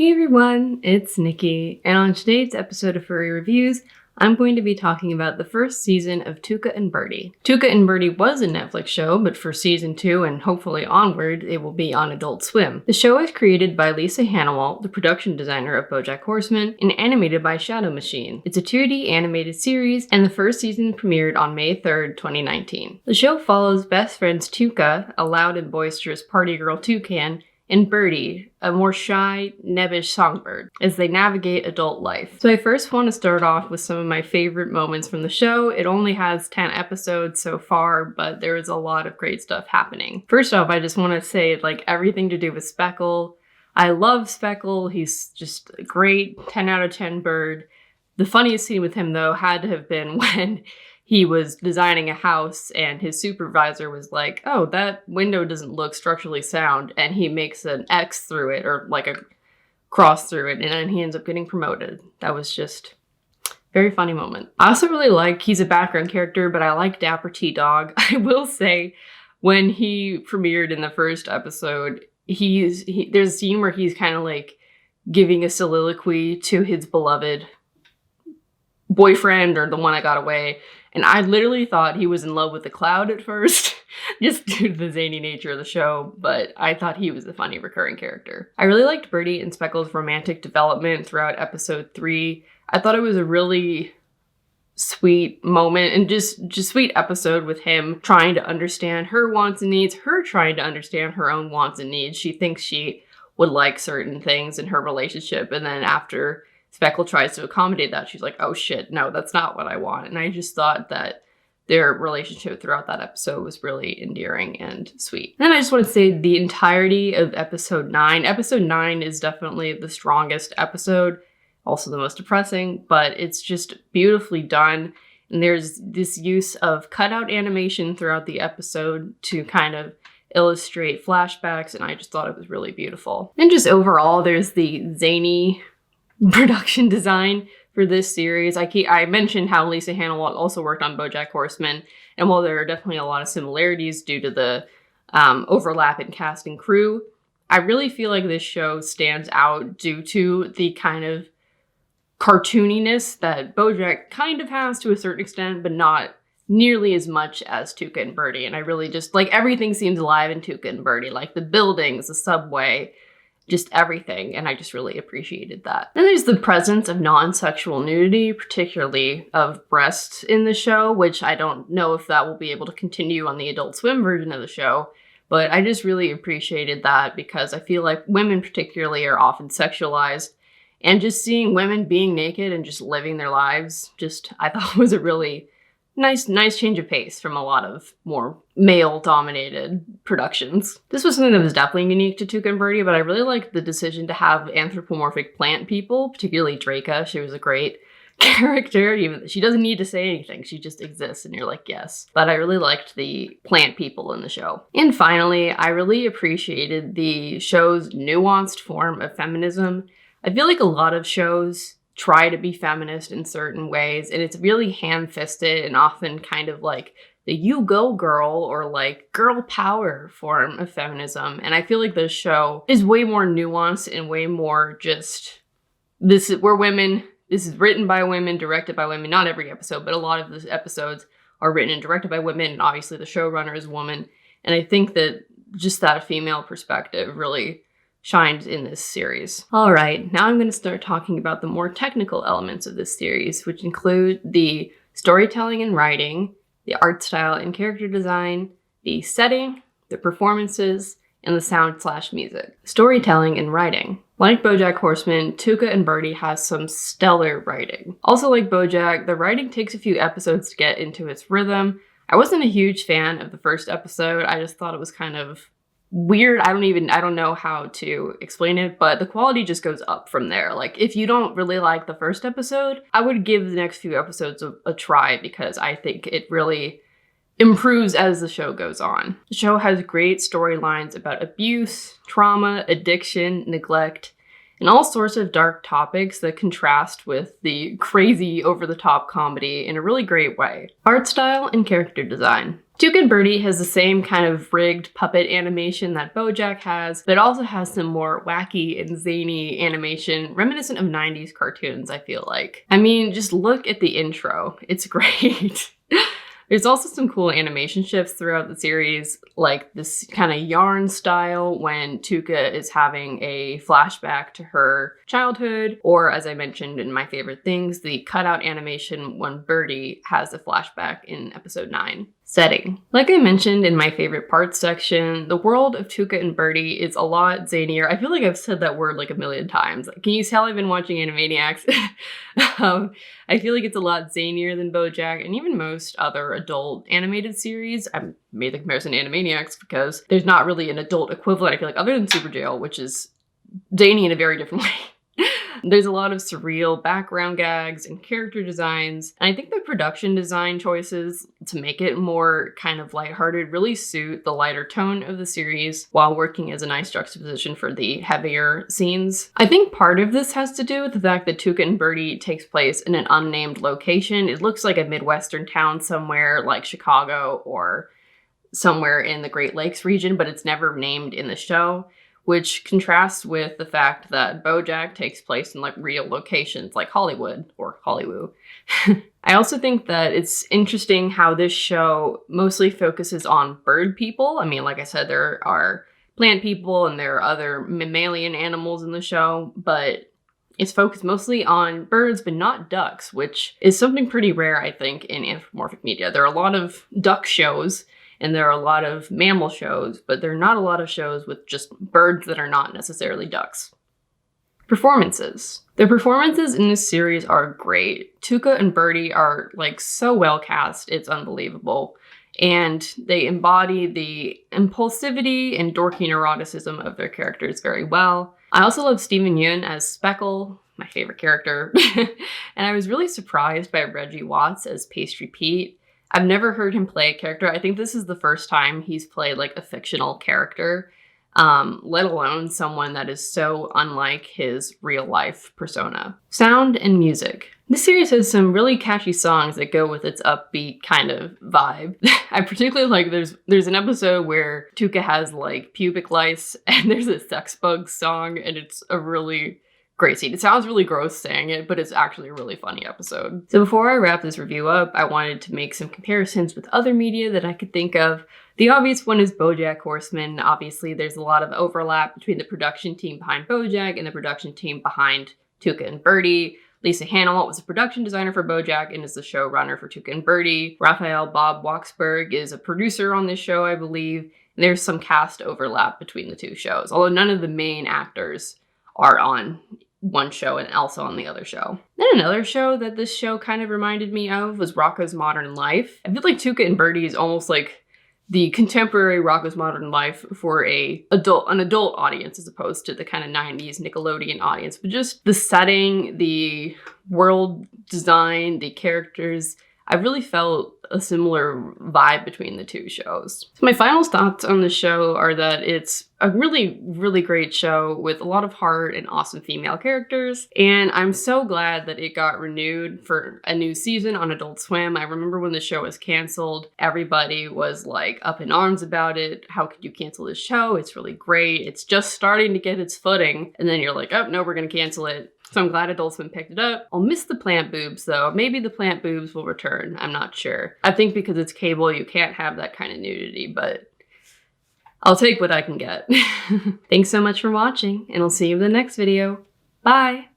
Hey everyone, it's Nikki, and on today's episode of Furry Reviews, I'm going to be talking about the first season of Tuca and Bertie. Tuca and Bertie was a Netflix show, but for season 2 and hopefully onward, it will be on Adult Swim. The show is created by Lisa Hannawalt, the production designer of BoJack Horseman, and animated by Shadow Machine. It's a 2D animated series, and the first season premiered on May 3rd, 2019. The show follows best friends Tuca, a loud and boisterous party girl toucan, and Bertie, a more shy, nebbish songbird, as they navigate adult life. So I first want to start off with some of my favorite moments from the show. It only has 10 episodes so far, but there is a lot of great stuff happening. First off, I just want to say, everything to do with Speckle. I love Speckle. He's just a great 10 out of 10 bird. The funniest scene with him, though, had to have been when he was designing a house and his supervisor was like, oh, that window doesn't look structurally sound. And he makes an X through it, or like a cross through it. And then he ends up getting promoted. That was just a very funny moment. I also really like, he's a background character, but I like Dapper T-Dog. I will say, when he premiered in the first episode, there's a scene where he's kind of like giving a soliloquy to his beloved boyfriend, or the one that got away. And I literally thought he was in love with the Cloud at first, just due to the zany nature of the show, but I thought he was a funny recurring character. I really liked Bertie and Speckle's romantic development throughout episode 3. I thought it was a really sweet moment and just sweet episode with him trying to understand her wants and needs, her trying to understand her own wants and needs. She thinks she would like certain things in her relationship, and then after Speckle tries to accommodate that, she's like, oh shit, no, that's not what I want. And I just thought that their relationship throughout that episode was really endearing and sweet. And then I just want to say the entirety of episode 9. Episode 9 is definitely the strongest episode, also the most depressing, but it's just beautifully done. And there's this use of cutout animation throughout the episode to kind of illustrate flashbacks, and I just thought it was really beautiful. And just overall, there's the zany production design for this series. I mentioned how Lisa Hannawalt also worked on BoJack Horseman, and while there are definitely a lot of similarities due to the overlap in cast and crew, I really feel like this show stands out due to the kind of cartooniness that BoJack kind of has to a certain extent, but not nearly as much as Tuca and Bertie. And I really just, everything seems alive in Tuca and Bertie, like the buildings, the subway, just everything, and I just really appreciated that. Then there's the presence of non-sexual nudity, particularly of breasts in the show, which I don't know if that will be able to continue on the Adult Swim version of the show, but I just really appreciated that because I feel like women particularly are often sexualized, and just seeing women being naked and just living their lives, I thought was a really nice change of pace from a lot of more male-dominated productions. This was something that was definitely unique to Tuca and Bertie, but I really liked the decision to have anthropomorphic plant people, particularly Draca. She was a great character. Even she doesn't need to say anything. She just exists, and you're like, yes. But I really liked the plant people in the show. And finally, I really appreciated the show's nuanced form of feminism. I feel like a lot of shows try to be feminist in certain ways, and it's really ham-fisted and often kind of like the you go girl or like girl power form of feminism. And I feel like this show is way more nuanced and way more just, we're women, this is written by women, directed by women. Not every episode, but a lot of the episodes are written and directed by women, and obviously the showrunner is a woman. And I think that just that female perspective really shines in this series. All right, now I'm going to start talking about the more technical elements of this series, which include the storytelling and writing, the art style and character design, the setting, the performances, and the sound/music. Storytelling and writing. Like BoJack Horseman, Tuca and Bertie has some stellar writing. Also like BoJack, the writing takes a few episodes to get into its rhythm. I wasn't a huge fan of the first episode. I just thought it was kind of weird. I don't know how to explain it, but the quality just goes up from there. If you don't really like the first episode, I would give the next few episodes a try because I think it really improves as the show goes on. The show has great storylines about abuse, trauma, addiction, neglect, and all sorts of dark topics that contrast with the crazy over-the-top comedy in a really great way. Art style and character design. Tuca Bertie has the same kind of rigged puppet animation that BoJack has, but it also has some more wacky and zany animation reminiscent of 90s cartoons, I feel like. I mean, just look at the intro. It's great. There's also some cool animation shifts throughout the series, like this kind of yarn style when Tuca is having a flashback to her childhood, or as I mentioned in my favorite things, the cutout animation when Bertie has a flashback in episode 9. Setting. Like I mentioned in my favorite parts section, the world of Tuca and Bertie is a lot zanier. I feel like I've said that word like a million times. Can you tell I've been watching Animaniacs? I feel like it's a lot zanier than BoJack and even most other adult animated series. I made the comparison to Animaniacs because there's not really an adult equivalent, I feel like, other than Super Jail, which is zany in a very different way. There's a lot of surreal background gags and character designs, and I think the production design choices to make it more kind of lighthearted really suit the lighter tone of the series while working as a nice juxtaposition for the heavier scenes. I think part of this has to do with the fact that Tuca and Bertie takes place in an unnamed location. It looks like a Midwestern town somewhere like Chicago or somewhere in the Great Lakes region, but it's never named in the show, which contrasts with the fact that BoJack takes place in like real locations like Hollywood or Hollywood. I also think that it's interesting how this show mostly focuses on bird people. I mean, like I said, there are plant people and there are other mammalian animals in the show, but it's focused mostly on birds, but not ducks, which is something pretty rare, I think, in anthropomorphic media. There are a lot of duck shows, and there are a lot of mammal shows, but there are not a lot of shows with just birds that are not necessarily ducks. Performances. The performances in this series are great. Tuca and Bertie are like so well cast, it's unbelievable. And they embody the impulsivity and dorky neuroticism of their characters very well. I also love Steven Yeun as Speckle, my favorite character. And I was really surprised by Reggie Watts as Pastry Pete. I've never heard him play a character. I think this is the first time he's played like a fictional character, let alone someone that is so unlike his real life persona. Sound and music. This series has some really catchy songs that go with its upbeat kind of vibe. I particularly like there's an episode where Tuca has like pubic lice and there's a sex bug song and it's a really great scene. It sounds really gross saying it, but it's actually a really funny episode. So before I wrap this review up, I wanted to make some comparisons with other media that I could think of. The obvious one is BoJack Horseman. Obviously, there's a lot of overlap between the production team behind BoJack and the production team behind Tuca and Bertie. Lisa Hanawalt was a production designer for BoJack and is the showrunner for Tuca and Bertie. Raphael Bob Waksberg is a producer on this show, I believe. And there's some cast overlap between the two shows, although none of the main actors are on one show and also on the other show. Then another show that this show kind of reminded me of was Rocko's Modern Life. I feel like Tuca and Bertie is almost like the contemporary Rocko's Modern Life for an adult audience as opposed to the kind of 90s Nickelodeon audience. But just the setting, the world design, the characters, I really felt a similar vibe between the two shows. So my final thoughts on the show are that it's a really, really great show with a lot of heart and awesome female characters. And I'm so glad that it got renewed for a new season on Adult Swim. I remember when the show was canceled, everybody was like up in arms about it. How could you cancel this show? It's really great. It's just starting to get its footing. And then you're like, oh, no, we're going to cancel it. So I'm glad Adult Swim picked it up. I'll miss the plant boobs though. Maybe the plant boobs will return. I'm not sure. I think because it's cable, you can't have that kind of nudity, but I'll take what I can get. Thanks so much for watching, and I'll see you in the next video. Bye!